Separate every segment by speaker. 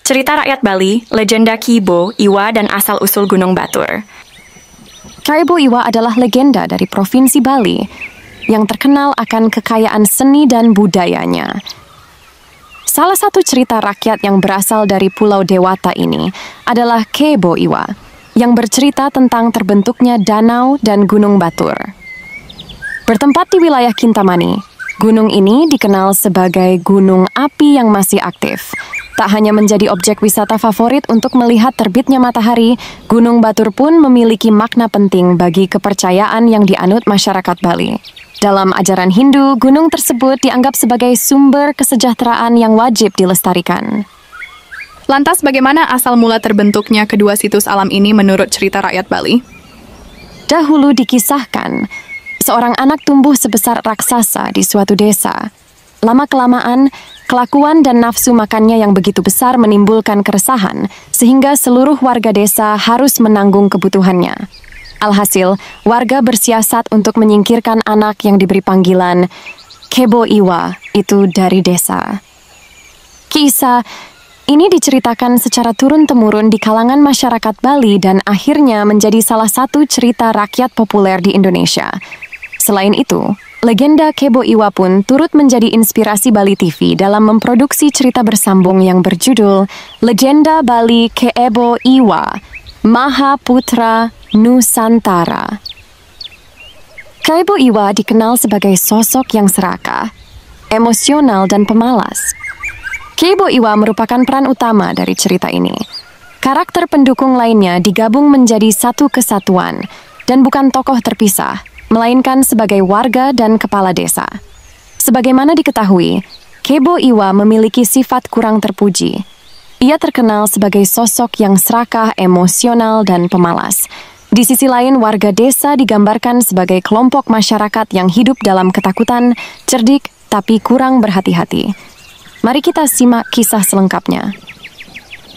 Speaker 1: Cerita rakyat Bali, legenda Kibo, Iwa, dan asal-usul Gunung Batur.
Speaker 2: Kebo Iwa adalah legenda dari Provinsi Bali yang terkenal akan kekayaan seni dan budayanya. Salah satu cerita rakyat yang berasal dari Pulau Dewata ini adalah Kebo Iwa, yang bercerita tentang terbentuknya danau dan Gunung Batur. Bertempat di wilayah Kintamani, gunung ini dikenal sebagai gunung api yang masih aktif. Tak hanya menjadi objek wisata favorit untuk melihat terbitnya matahari, Gunung Batur pun memiliki makna penting bagi kepercayaan yang dianut masyarakat Bali. Dalam ajaran Hindu, gunung tersebut dianggap sebagai sumber kesejahteraan yang wajib dilestarikan.
Speaker 3: Lantas bagaimana asal mula terbentuknya kedua situs alam ini menurut cerita rakyat Bali?
Speaker 2: Dahulu dikisahkan, seorang anak tumbuh sebesar raksasa di suatu desa. Lama-kelamaan, kelakuan dan nafsu makannya yang begitu besar menimbulkan keresahan, sehingga seluruh warga desa harus menanggung kebutuhannya. Alhasil, warga bersiasat untuk menyingkirkan anak yang diberi panggilan Kebo Iwa itu dari desa. Kisah ini diceritakan secara turun-temurun di kalangan masyarakat Bali dan akhirnya menjadi salah satu cerita rakyat populer di Indonesia. Selain itu, legenda Kebo Iwa pun turut menjadi inspirasi Bali TV dalam memproduksi cerita bersambung yang berjudul Legenda Bali Kebo Iwa, Mahaputra Nusantara. Kebo Iwa dikenal sebagai sosok yang serakah, emosional, dan pemalas. Kebo Iwa merupakan peran utama dari cerita ini. Karakter pendukung lainnya digabung menjadi satu kesatuan dan bukan tokoh terpisah, melainkan sebagai warga dan kepala desa. Sebagaimana diketahui, Kebo Iwa memiliki sifat kurang terpuji. Ia terkenal sebagai sosok yang serakah, emosional, dan pemalas. Di sisi lain, warga desa digambarkan sebagai kelompok masyarakat yang hidup dalam ketakutan, cerdik, tapi kurang berhati-hati. Mari kita simak kisah selengkapnya.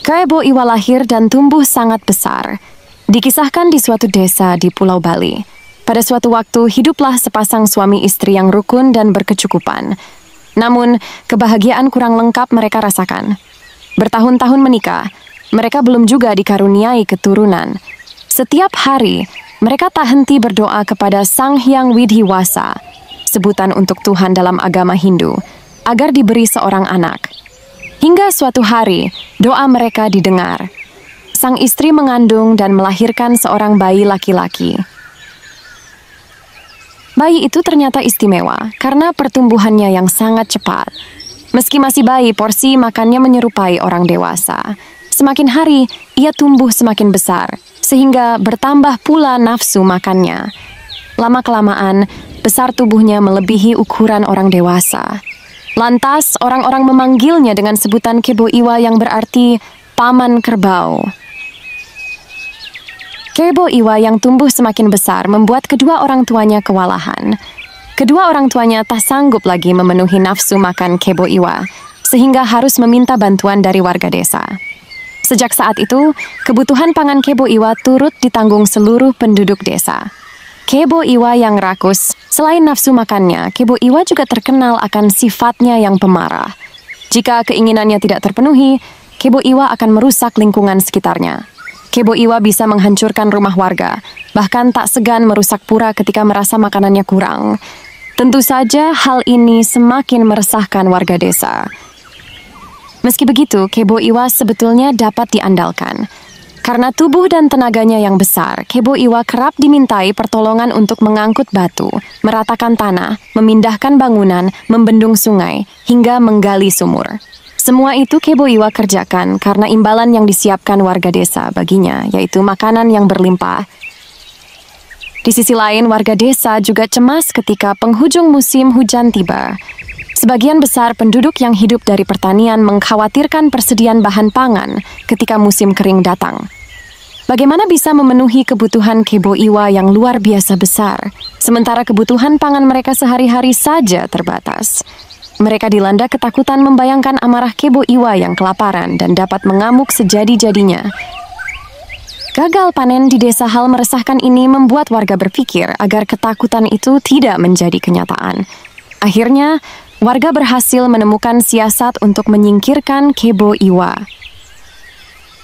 Speaker 2: Kebo Iwa lahir dan tumbuh sangat besar. Dikisahkan di suatu desa di Pulau Bali. Pada suatu waktu, hiduplah sepasang suami istri yang rukun dan berkecukupan. Namun, kebahagiaan kurang lengkap mereka rasakan. Bertahun-tahun menikah, mereka belum juga dikaruniai keturunan. Setiap hari, mereka tak henti berdoa kepada Sang Hyang Widhiwasa, sebutan untuk Tuhan dalam agama Hindu, agar diberi seorang anak. Hingga suatu hari, doa mereka didengar. Sang istri mengandung dan melahirkan seorang bayi laki-laki. Bayi itu ternyata istimewa karena pertumbuhannya yang sangat cepat. Meski masih bayi, porsi makannya menyerupai orang dewasa. Semakin hari, ia tumbuh semakin besar, sehingga bertambah pula nafsu makannya. Lama-kelamaan, besar tubuhnya melebihi ukuran orang dewasa. Lantas, orang-orang memanggilnya dengan sebutan Kebo Iwa yang berarti paman kerbau. Kebo Iwa yang tumbuh semakin besar membuat kedua orang tuanya kewalahan. Kedua orang tuanya tak sanggup lagi memenuhi nafsu makan Kebo Iwa, sehingga harus meminta bantuan dari warga desa. Sejak saat itu, kebutuhan pangan Kebo Iwa turut ditanggung seluruh penduduk desa. Kebo Iwa yang rakus, selain nafsu makannya, Kebo Iwa juga terkenal akan sifatnya yang pemarah. Jika keinginannya tidak terpenuhi, Kebo Iwa akan merusak lingkungan sekitarnya. Kebo Iwa bisa menghancurkan rumah warga, bahkan tak segan merusak pura ketika merasa makanannya kurang. Tentu saja hal ini semakin meresahkan warga desa. Meski begitu, Kebo Iwa sebetulnya dapat diandalkan. Karena tubuh dan tenaganya yang besar, Kebo Iwa kerap dimintai pertolongan untuk mengangkut batu, meratakan tanah, memindahkan bangunan, membendung sungai, hingga menggali sumur. Semua itu Kebo Iwa kerjakan karena imbalan yang disiapkan warga desa baginya, yaitu makanan yang berlimpah. Di sisi lain, warga desa juga cemas ketika penghujung musim hujan tiba. Sebagian besar penduduk yang hidup dari pertanian mengkhawatirkan persediaan bahan pangan ketika musim kering datang. Bagaimana bisa memenuhi kebutuhan Kebo Iwa yang luar biasa besar, sementara kebutuhan pangan mereka sehari-hari saja terbatas? Mereka dilanda ketakutan membayangkan amarah Kebo Iwa yang kelaparan dan dapat mengamuk sejadi-jadinya. Gagal panen di desa, hal meresahkan ini membuat warga berpikir agar ketakutan itu tidak menjadi kenyataan. Akhirnya, warga berhasil menemukan siasat untuk menyingkirkan Kebo Iwa.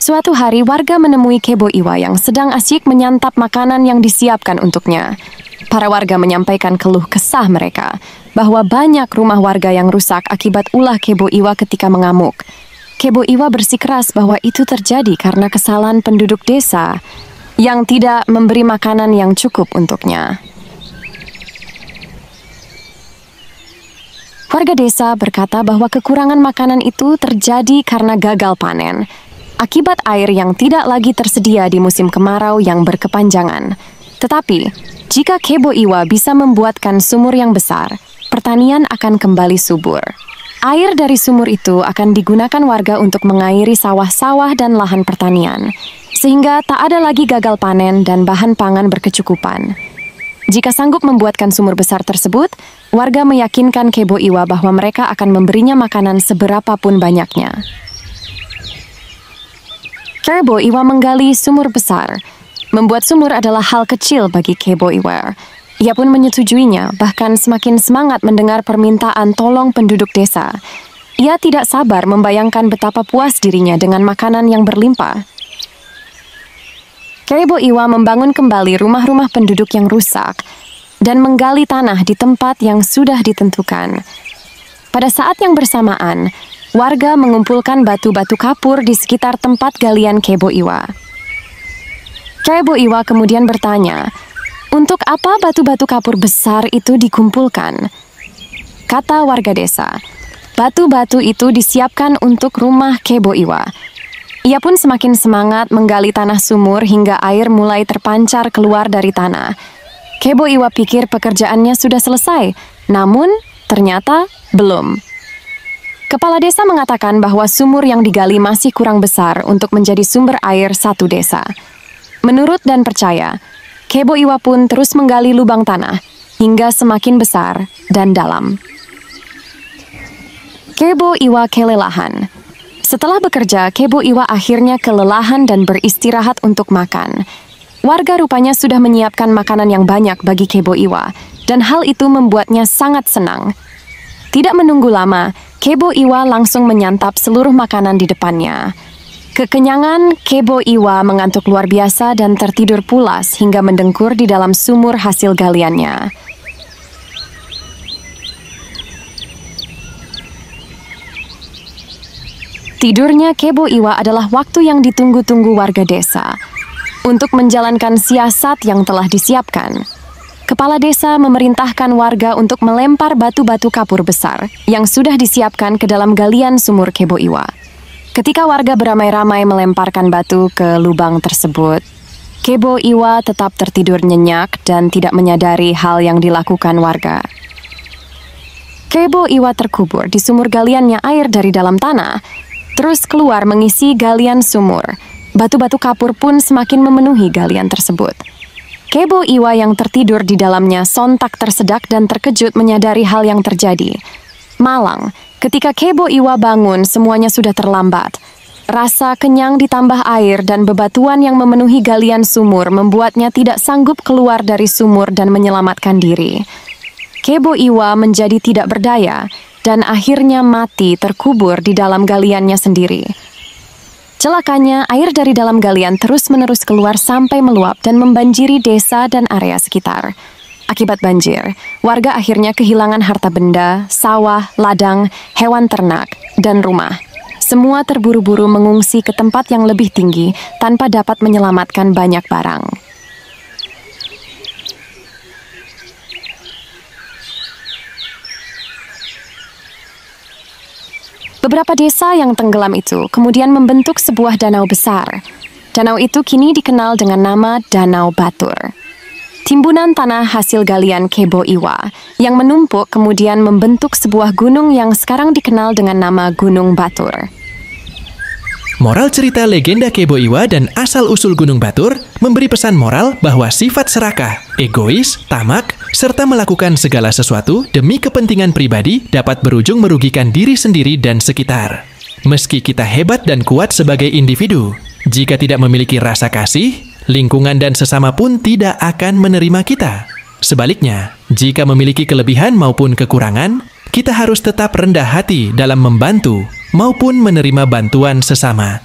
Speaker 2: Suatu hari warga menemui Kebo Iwa yang sedang asyik menyantap makanan yang disiapkan untuknya. Para warga menyampaikan keluh kesah mereka bahwa banyak rumah warga yang rusak akibat ulah Kebo Iwa ketika mengamuk. Kebo Iwa bersikeras bahwa itu terjadi karena kesalahan penduduk desa yang tidak memberi makanan yang cukup untuknya. Warga desa berkata bahwa kekurangan makanan itu terjadi karena gagal panen, akibat air yang tidak lagi tersedia di musim kemarau yang berkepanjangan. Tetapi, jika Kebo Iwa bisa membuatkan sumur yang besar, pertanian akan kembali subur. Air dari sumur itu akan digunakan warga untuk mengairi sawah-sawah dan lahan pertanian, sehingga tak ada lagi gagal panen dan bahan pangan berkecukupan. Jika sanggup membuatkan sumur besar tersebut, warga meyakinkan Kebo Iwa bahwa mereka akan memberinya makanan seberapapun banyaknya. Kebo Iwa menggali sumur besar. Membuat sumur adalah hal kecil bagi Kebo Iwa. Ia pun menyetujuinya, bahkan semakin semangat mendengar permintaan tolong penduduk desa. Ia tidak sabar membayangkan betapa puas dirinya dengan makanan yang berlimpah. Kebo Iwa membangun kembali rumah-rumah penduduk yang rusak dan menggali tanah di tempat yang sudah ditentukan. Pada saat yang bersamaan, warga mengumpulkan batu-batu kapur di sekitar tempat galian Kebo Iwa. Kebo Iwa kemudian bertanya, untuk apa batu-batu kapur besar itu dikumpulkan? Kata warga desa, batu-batu itu disiapkan untuk rumah Kebo Iwa. Ia pun semakin semangat menggali tanah sumur hingga air mulai terpancar keluar dari tanah. Kebo Iwa pikir pekerjaannya sudah selesai, namun ternyata belum. Kepala desa mengatakan bahwa sumur yang digali masih kurang besar untuk menjadi sumber air satu desa. Menurut dan percaya, Kebo Iwa pun terus menggali lubang tanah hingga semakin besar dan dalam. Kebo Iwa kelelahan. Setelah bekerja, Kebo Iwa akhirnya kelelahan dan beristirahat untuk makan. Warga rupanya sudah menyiapkan makanan yang banyak bagi Kebo Iwa, dan hal itu membuatnya sangat senang. Tidak menunggu lama, Kebo Iwa langsung menyantap seluruh makanan di depannya. Kekenyangan, Kebo Iwa mengantuk luar biasa dan tertidur pulas hingga mendengkur di dalam sumur hasil galiannya. Tidurnya Kebo Iwa adalah waktu yang ditunggu-tunggu warga desa untuk menjalankan siasat yang telah disiapkan. Kepala desa memerintahkan warga untuk melempar batu-batu kapur besar yang sudah disiapkan ke dalam galian sumur Kebo Iwa. Ketika warga beramai-ramai melemparkan batu ke lubang tersebut, Kebo Iwa tetap tertidur nyenyak dan tidak menyadari hal yang dilakukan warga. Kebo Iwa terkubur di sumur galiannya air dari dalam tanah, terus keluar mengisi galian sumur. Batu-batu kapur pun semakin memenuhi galian tersebut. Kebo Iwa yang tertidur di dalamnya sontak tersedak dan terkejut menyadari hal yang terjadi. Malang, ketika Kebo Iwa bangun, semuanya sudah terlambat. Rasa kenyang ditambah air dan bebatuan yang memenuhi galian sumur membuatnya tidak sanggup keluar dari sumur dan menyelamatkan diri. Kebo Iwa menjadi tidak berdaya dan akhirnya mati terkubur di dalam galiannya sendiri. Celakanya, air dari dalam galian terus-menerus keluar sampai meluap dan membanjiri desa dan area sekitar. Akibat banjir, warga akhirnya kehilangan harta benda, sawah, ladang, hewan ternak, dan rumah. Semua terburu-buru mengungsi ke tempat yang lebih tinggi tanpa dapat menyelamatkan banyak barang. Beberapa desa yang tenggelam itu kemudian membentuk sebuah danau besar. Danau itu kini dikenal dengan nama Danau Batur. Timbunan tanah hasil galian Kebo Iwa yang menumpuk kemudian membentuk sebuah gunung yang sekarang dikenal dengan nama Gunung Batur.
Speaker 4: Moral cerita legenda Kebo Iwa dan asal-usul Gunung Batur memberi pesan moral bahwa sifat serakah, egois, tamak, serta melakukan segala sesuatu demi kepentingan pribadi dapat berujung merugikan diri sendiri dan sekitar. Meski kita hebat dan kuat sebagai individu, jika tidak memiliki rasa kasih, lingkungan dan sesama pun tidak akan menerima kita. Sebaliknya, jika memiliki kelebihan maupun kekurangan, kita harus tetap rendah hati dalam membantu maupun menerima bantuan sesama.